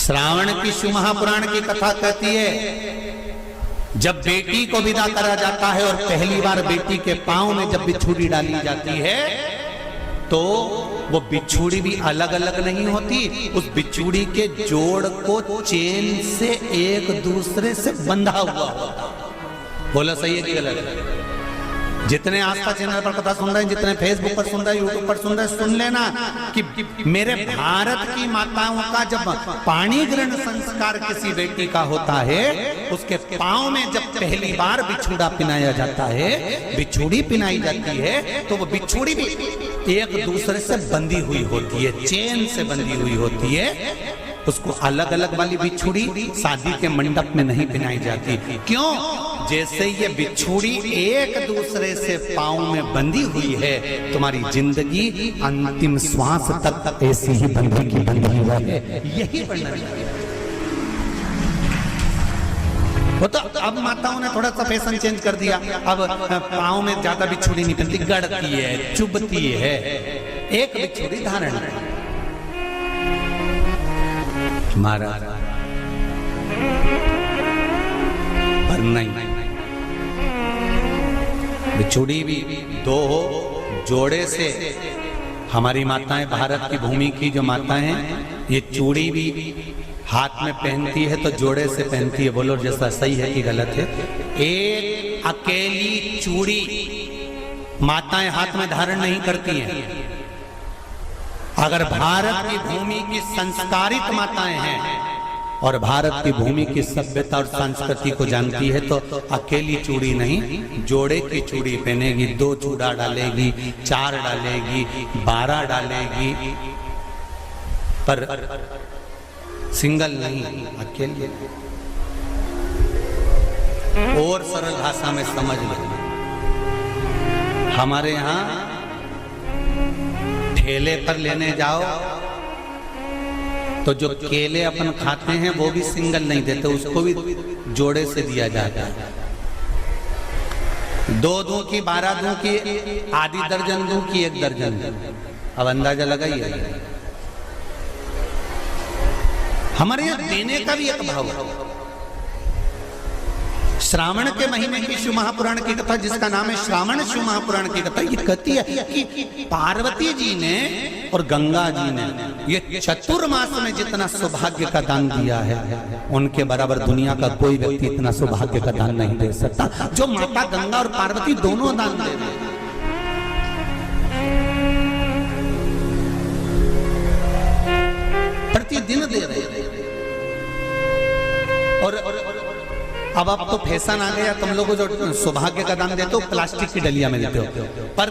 श्रावण की शिव महापुराण की कथा कहती है, जब बेटी को विदा करा जाता है और पहली बार बेटी के पांव में जब बिछुड़ी डाली जाती है तो वो बिछुड़ी भी अलग अलग नहीं होती, उस बिछुड़ी के जोड़ को चेन से एक दूसरे से बंधा हुआ होता। बोला सही है कि गलत? जितने आस्था चैनल पर कथा सुन रहे हैं, जितने फेसबुक पर सुन रहे हैं, यूट्यूब पर सुन रहे हैं, सुन लेना कि मेरे भारत की माताओं का जब पाणी ग्रहण संस्कार किसी बेटी का होता है, उसके पांव में जब पहली बार बिछुड़ा पिनाया जाता है, बिछुड़ी पिनाई जाती है, तो वो बिछुड़ी भी एक दूसरे से बंधी हुई होती है, चेन से बंधी हुई होती है। उसको अलग अलग वाली बिछुड़ी शादी के मंडप में नहीं पिनाई जाती। क्यों? जैसे ये बिछुड़ी एक दूसरे से पांव में बंधी हुई है, तुम्हारी जिंदगी अंतिम श्वास तक ऐसी ही बंधी की बंधी है, यही वर्णन है। वो तो अब माताओं ने थोड़ा सा फैशन चेंज कर दिया, अब पांव में ज्यादा बिछुड़ी नहीं पहनती, गड़ती है, चुभती है, एक बिछुड़ी धारण है। महाराज पर नहीं, बिछुड़ी भी दो हो, जोड़े से। हमारी माताएं, भारत की भूमि की जो माताएं हैं, ये चूड़ी भी हाथ में पहनती है तो जोड़े से पहनती है। बोलो जैसा सही है कि गलत है? एक अकेली चूड़ी माताएं हाथ में धारण नहीं करती हैं। अगर भारत की भूमि की संस्कारित माताएं हैं और भारत की भूमि की सभ्यता और संस्कृति को जानती है तो अकेली चूड़ी नहीं, जोड़े की चूड़ी पहनेगी, 2 चूड़ा डालेगी, 4 डालेगी, 12 डालेगी, पर सिंगल नहीं, अकेले। और सरल भाषा में समझ लो, हमारे यहाँ ठेले पर लेने जाओ तो जो केले अपन खाते हैं वो भी सिंगल नहीं देते, उसको भी जोड़े से दिया जाता है। 2 दूं की, 12 दूं की, आधी दर्जन दूं की 1 दर्जन। अब अंदाजा लगाइए, हमारे यहाँ देने का भी एक भाव है। श्रावण के महीने की शिव महापुराण की कथा, जिसका नाम है श्रावण शिव महापुराण की कथा, ये कहती है कि पार्वती जी ने और गंगा जी ने ये चतुर्मास में जितना सौभाग्य का दान दिया है, उनके बराबर दुनिया का कोई व्यक्ति इतना सौभाग्य का दान नहीं दे सकता जो माता गंगा और पार्वती दोनों दान दे रहे हैं। प्रतिदिन दे रहे हैं। और अब तो फैशन आ गया, तुम लोगों जो सौभाग्य का दान देते हो प्लास्टिक की डलिया में देते हो, पर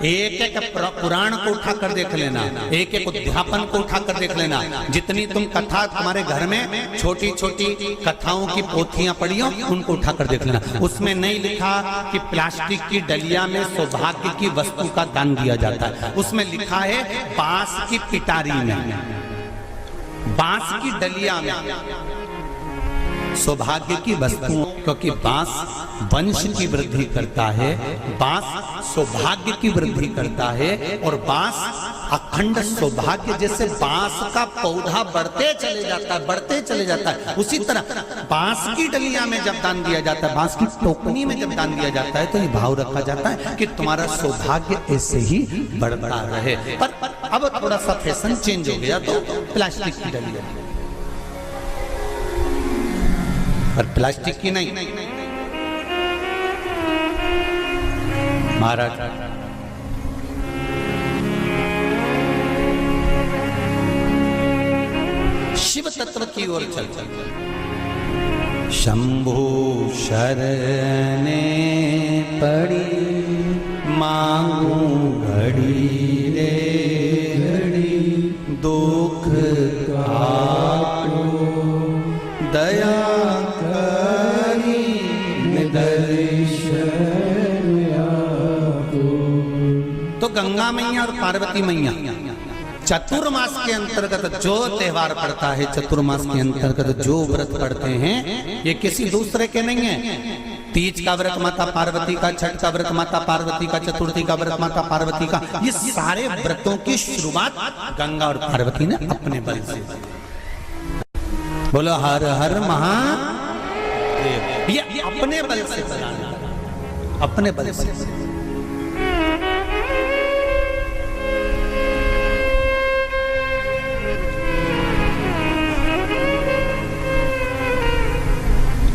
एक एक पुराण को उठा कर देख लेना, एक एक उद्यापन को उठा कर देख लेना। जितनी तुम कथा तुम्हारे घर में छोटी छोटी कथाओं की पोथियां पड़ी हो, उनको उठा कर देख लेना, उसमें नहीं लिखा कि प्लास्टिक की डलिया में सौभाग्य की वस्तु का दान दिया जाता है। उसमें लिखा है बांस की पिटारी में, बांस की डलिया में सौभाग्य की वस्तुओं, क्योंकि बांस वंश की वृद्धि करता है, बांस सौभाग्य की वृद्धि करता है, और बांस अखंड सौभाग्य। जैसे बांस का पौधा बढ़ते चले जाता है, बढ़ते चले जाता है, उसी तरह बांस की डलिया में जब दान दिया जाता है, बांस की टोकनी में जब दान दिया जाता है, तो ये भाव रखा जाता है कि तुम्हारा सौभाग्य ऐसे ही बढ़ता रहे। पर अब थोड़ा सा फैशन चेंज हो गया तो प्लास्टिक की डलिया, पर प्लास्टिक की नहीं। महाराज शिव तत्व की ओर चल चल। शंभु शरणे पड़ी मांगू घड़ी रे घड़ी, दुख काटो दया तो गंगा मैया और पार्वती मैया चतुर्मास के अंतर्गत जो त्योहार पड़ता है, चतुर्मास के अंतर्गत जो व्रत पड़ते हैं, ये किसी दूसरे के नहीं है। तीज का व्रत माता पार्वती का, छठ का व्रत माता पार्वती का, चतुर्थी का व्रत माता पार्वती का, ये सारे व्रतों की शुरुआत गंगा और पार्वती ने अपने बल से। बोलो हर हर महादेव। ये अपने बल से बनाना, अपने बल से।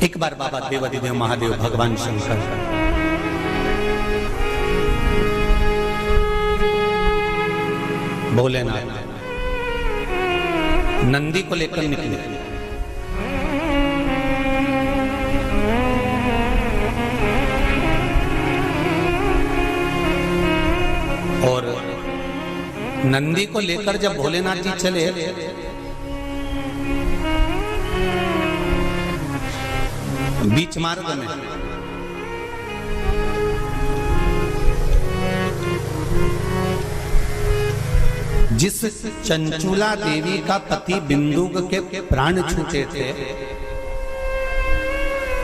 एक बार बाबा देवाधिदेव महादेव भगवान शंकर भोलेनाथ नंदी को लेकर निकले। और नंदी को लेकर जब भोलेनाथ जी चले बीच मार्ग में जिस चंचुला देवी का पति बिंदुक के प्राण छूटे थे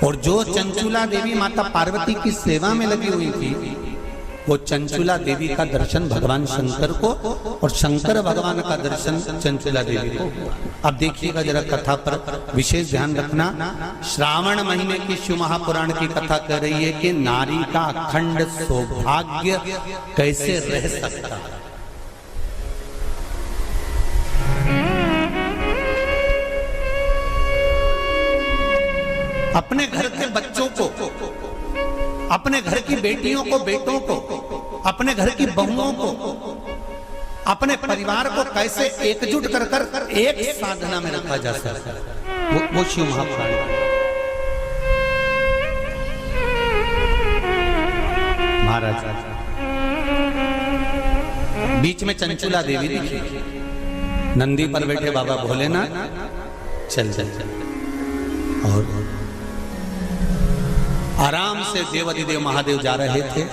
और जो चंचुला देवी माता पार्वती की सेवा में लगी हुई थी, वो चंचुला देवी का दर्शन भगवान शंकर को और शंकर भगवान का दर्शन चंचुला देवी को। अब देखिएगा जरा कथा पर विशेष ध्यान रखना। श्रावण महीने की शिव महापुराण की कथा कह रही है कि नारी का अखंड सौभाग्य कैसे रह सकता है। अपने घर के बच्चों को, अपने घर की बेटियों को, बेटों को, अपने घर की बहुओं को, अपने परिवार को कैसे एकजुट कर कर एक साधना में रखा जा सकता है, वो शिव महापुराण। महाराज बीच में चंचुला देवी दिखी, नंदी पर बैठे बाबा भोलेनाथ चल चल चल और आराम से देवाधिदेव महादेव जा रहे थे।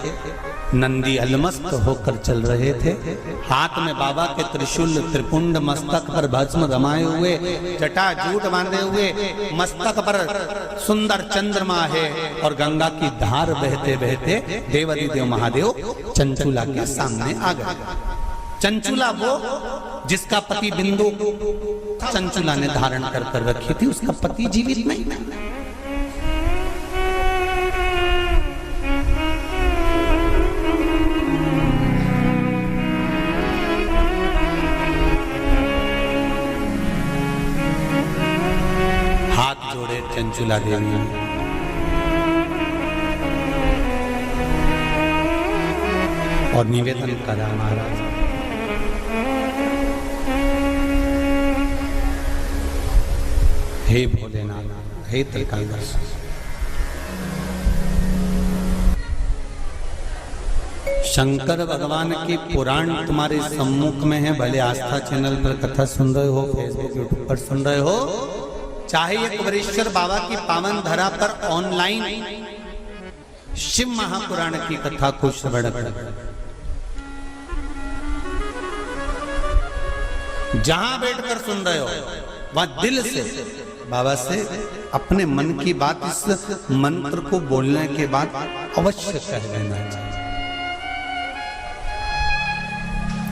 नंदी अलमस्त होकर चल रहे थे, हाथ में बाबा के त्रिशूल त्रिपुंड, मस्तक पर भस्म रमाए हुए, जटा जूट बांधे हुए, मस्तक पर सुंदर चंद्रमा है और गंगा की धार बहते बहते देवाधिदेव महादेव चंचुला के सामने आ गए। चंचुला वो जिसका पति बिंदु चंचुला ने धारण कर रखी थी, उसका पति जीवित नहीं। जोड़े चंचुला देवी और निवेदन करा, महाराज हे भोलेनाथ, हे त्रिकालदर्श, शंकर भगवान की पुराण तुम्हारे सम्मुख में है। भले आस्था चैनल पर कथा सुन रहे हो, फेसबुक यूट्यूब पर सुन रहे हो, चाहे एक वरेश्वर बाबा की पावन धरा पर ऑनलाइन शिव महापुराण की कथा को श्रवण कर, जहां बैठकर सुन रहे हो वहां दिल से बाबा से अपने मन की बात इस मंत्र को बोलने के बाद अवश्य कह लेना चाहिए,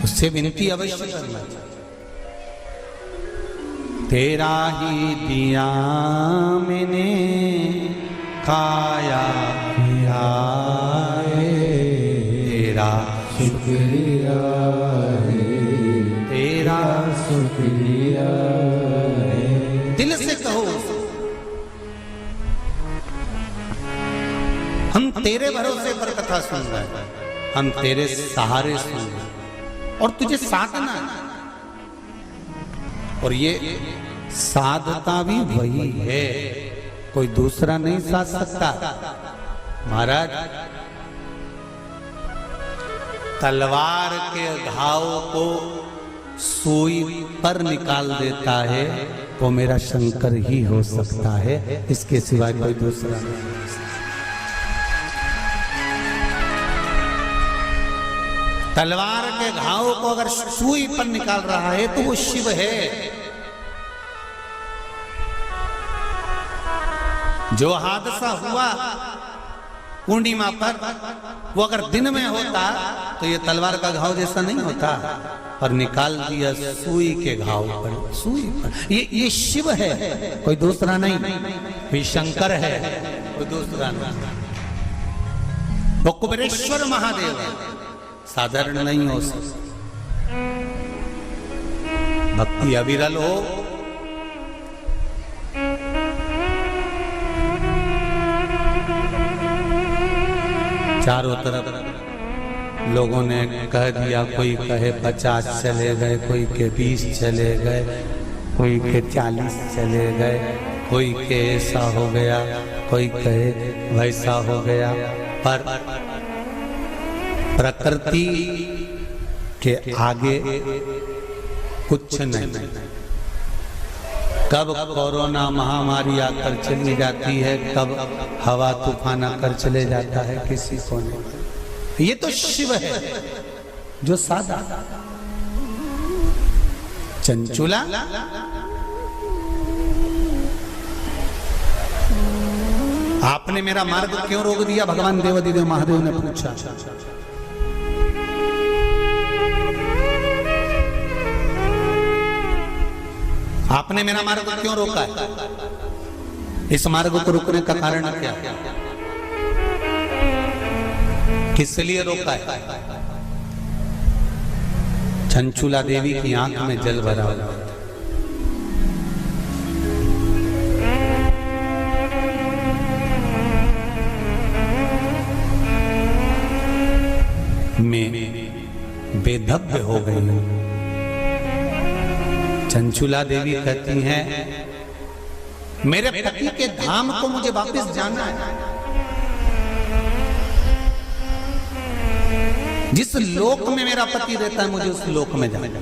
उससे विनती अवश्य करना चाहिए। तेरा ही दिया मैंने खाया पिया है, तेरा शुक्रिया है, तेरा शुक्रिया है। दिल से कहो, हम तेरे भरोसे पर कथा सुन रहे हैं, हम तेरे सहारे सुन रहे हैं और तुझे साधना है। और ये साधता भी वही है, कोई दूसरा नहीं साध सकता। महाराज तलवार के घाव को सुई पर निकाल देता है वो मेरा शंकर ही हो सकता है, इसके सिवाय कोई दूसरा नहीं। तलवार के घाव को अगर सुई पर निकाल रहा है तो वो शिव है। जो हादसा हुआ पूर्णिमा पर, वो अगर दिन में होता तो ये तलवार का घाव जैसा नहीं होता। और निकाल दिया सुई के घाव पर, सुई पर। ये शिव है, कोई दूसरा नहीं, ये शंकर है, कोई दूसरा नहीं। वो कुबेरेश्वर महादेव है, साधारण नहीं हो सकता। भक्ति अविरल हो, चारों तरफ लोगों ने कह दिया, कोई कहे 50 चले गए, कोई के 20 चले गए, कोई के 40 चले गए, कोई के ऐसा हो गया, कोई कहे वैसा हो गया। पर प्रकृति के आगे कुछ नहीं। कब कोरोना महामारी आकर चली जाती है, कब हवा तूफान आकर चले जाता है, किसी को नहीं। ये तो शिव है जो सादा चंचुला। आपने मेरा मार्ग क्यों रोक दिया? भगवान देवाधिदेव महादेव ने पूछा। आपने मेरा मार्ग क्यों रोका है? इस मार्ग को रुकने का कारण क्या? किस लिए रोका है? चंचुला देवी की आंख में जल भरा हुआ था। मैं बेधव्य हो गई हूं। चंचुला देवी कहती हैं, मेरे पति के धाम को मुझे वापस जाना है। जिस लोक में मेरा पति रहता है, मुझे उस लोक में जाना है।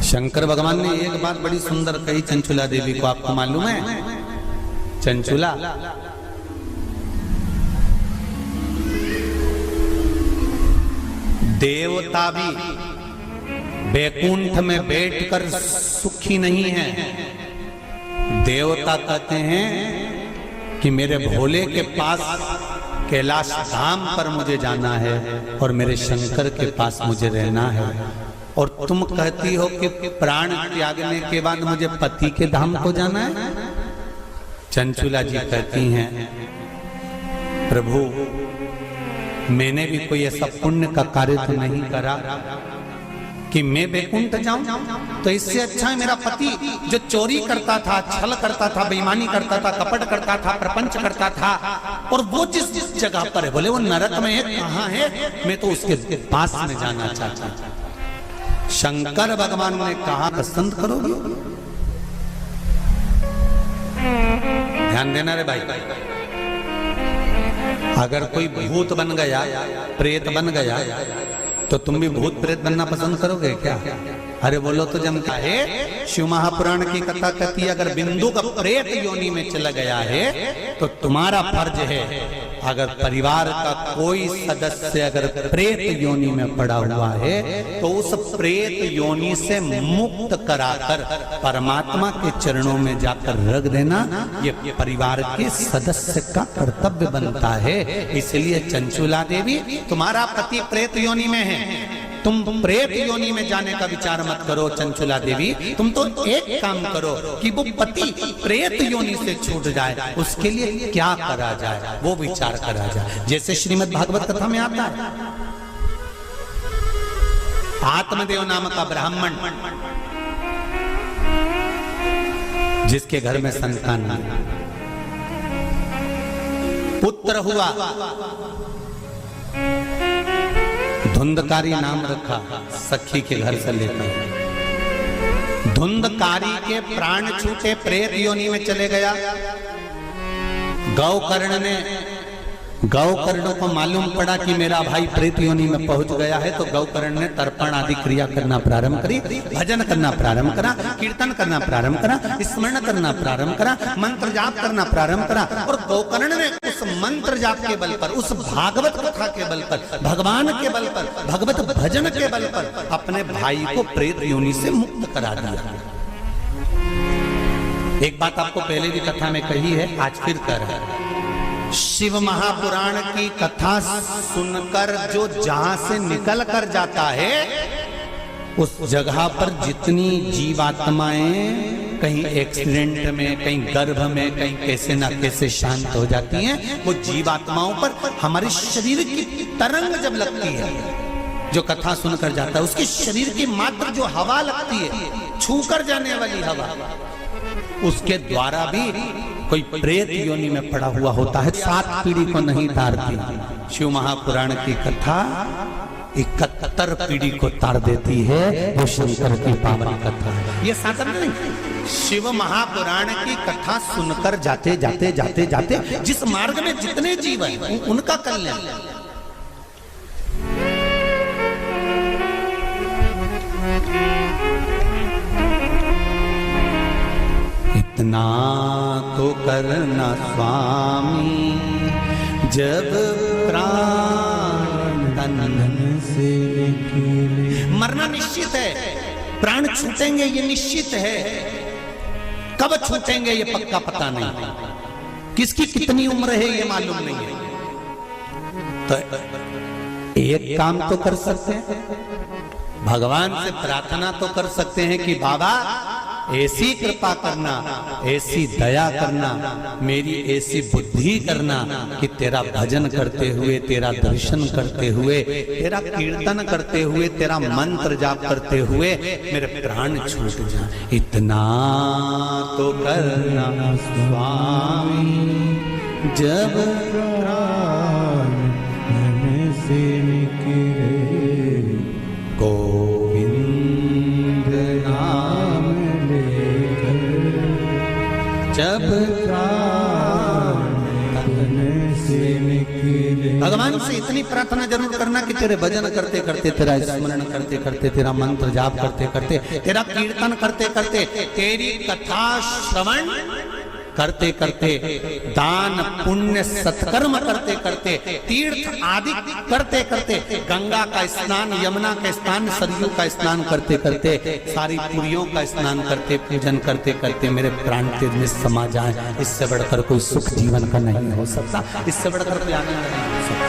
शंकर भगवान ने एक बात बड़ी सुंदर कही चंचुला देवी को, आपको मालूम है? चंचुला, देवता भी बैकुंठ में बैठकर सुखी नहीं है। देवता कहते हैं कि मेरे भोले के पास कैलाश धाम पर मुझे जाना है और मेरे शंकर के पास मुझे रहना है। और तुम कहती हो कि प्राण त्यागने के बाद मुझे पति के धाम को जाना है। चंचुला जी कहती हैं, प्रभु मैंने भी कोई ऐसा पुण्य का कार्य तो नहीं करा कि मैं बैकुंठ जाऊं। तो इससे अच्छा है मेरा पति जो चोरी करता था, छल करता था, बेईमानी करता था, कपट करता था, प्रपंच करता था, और वो जिस जगह पर है, बोले वो नरक में है, कहां है, मैं तो उसके पास में जाना चाहता हूं। शंकर भगवान ने कहा, पसंद करोगे? ध्यान देना रे भाई, अगर कोई भूत बन गया, प्रेत बन गया, तो तुम भी भूत प्रेत बनना पसंद करोगे क्या? अरे बोलो तो जमता है। शिव महापुराण की कथा कहती है, अगर बिंदु का प्रेत योनि में चला गया है तो तुम्हारा फर्ज है, अगर परिवार का कोई सदस्य अगर प्रेत योनि में पड़ा हुआ है तो उस प्रेत योनि से मुक्त कराकर परमात्मा के चरणों में जाकर रख देना, ये परिवार के सदस्य का कर्तव्य बनता है। इसलिए चंचुला देवी, तुम्हारा पति प्रेत योनि में है, तुम प्रेत योनि में जाने का विचार मत करो। चंचुला देवी, तुम तो एक काम करो कि वो पति प्रेत योनि से छूट जाए, उसके लिए क्या करा जाए वो विचार करा जाए। जैसे श्रीमद् भागवत कथा में आता है, आत्मदेव नाम का ब्राह्मण जिसके घर में संतान नहीं, पुत्र हुआ, धुंधकारी नाम रखा सखी के घर से लेकर। धुंधकारी के प्राण छूटे, प्रेत योनि में चले गया। गौकर्ण को मालूम पड़ा कि मेरा भाई प्रेत योनि में पहुंच गया है, तो गौकर्ण ने तर्पण आदि क्रिया करना प्रारंभ करी, भजन करना प्रारंभ करा, कीर्तन करना प्रारंभ करा, स्मरण करना प्रारंभ करा, मंत्र जाप करना प्रारंभ करा। और गौकर्ण ने उस मंत्र जाप के बल पर, उस भागवत कथा के बल पर, भगवान के बल पर, भगवत भजन के बल पर अपने भाई को प्रेत योनि से मुक्त करा दिया। एक बात आपको पहले भी कथा में कही है, आज फिर कह रहा है। शिव महापुराण की कथा सुनकर जो जहां से निकल कर जाता है उस जगह पर जितनी जीवात्माएं कहीं एक्सीडेंट में, कहीं गर्भ में, कहीं कैसे ना कैसे शांत हो जाती हैं, वो जीवात्माओं पर हमारे शरीर की तरंग जब लगती है, जो कथा सुनकर जाता है उसके शरीर की मात्र जो हवा लगती है, छूकर जाने वाली हवा, उसके द्वारा भी कोई प्रेत योनि में पड़ा हुआ होता है। 7 पीढ़ी को नहीं तारती। शिव महापुराण की कथा 71 पीढ़ी को तार देती है। वो शंकर की पावन कथा है, ये साधारण नहीं। शिव महापुराण की कथा सुनकर जाते जाते जाते जाते जिस मार्ग में जितने जीव हैं उनका कल्याण। इतना तो करना स्वामी जब प्राण तन से निकले। मरना निश्चित है, प्राण छूटेंगे ये निश्चित है, कब छूटेंगे ये पक्का पता नहीं, किसकी कितनी उम्र है ये मालूम नहीं है। तो एक काम तो कर सकते हैं, भगवान से प्रार्थना तो कर सकते हैं कि बाबा ऐसी कृपा करना, ऐसी दया करना, मेरी ऐसी बुद्धि करना कि तेरा भजन करते हुए, तेरा दर्शन करते हुए, तेरा कीर्तन करते हुए, तेरा मंत्र जाप करते हुए मेरे प्राण छूट जाए। इतना तो करना स्वामी जब प्राण मन से निकले, गोविंद नाम जब प्राण से निकले। भगवान से इतनी प्रार्थना जरूर करना कि तेरे भजन करते करते, तेरा स्मरण करते करते, तेरा मंत्र जाप करते करते, तेरा कीर्तन करते करते, तेरी कथा श्रवण करते करते, दान पुण्य सत्कर्म करते करते, तीर्थ आदि करते करते, गंगा का स्नान, यमुना का स्नान, सरयू का स्नान करते करते, सारी पुरियों का स्नान करते, पूजन करते करते मेरे प्राण तेज में समा जाए। इससे बढ़कर कोई सुख जीवन का नहीं हो सकता, इससे बढ़कर कोई आनंद नहीं हो सकता।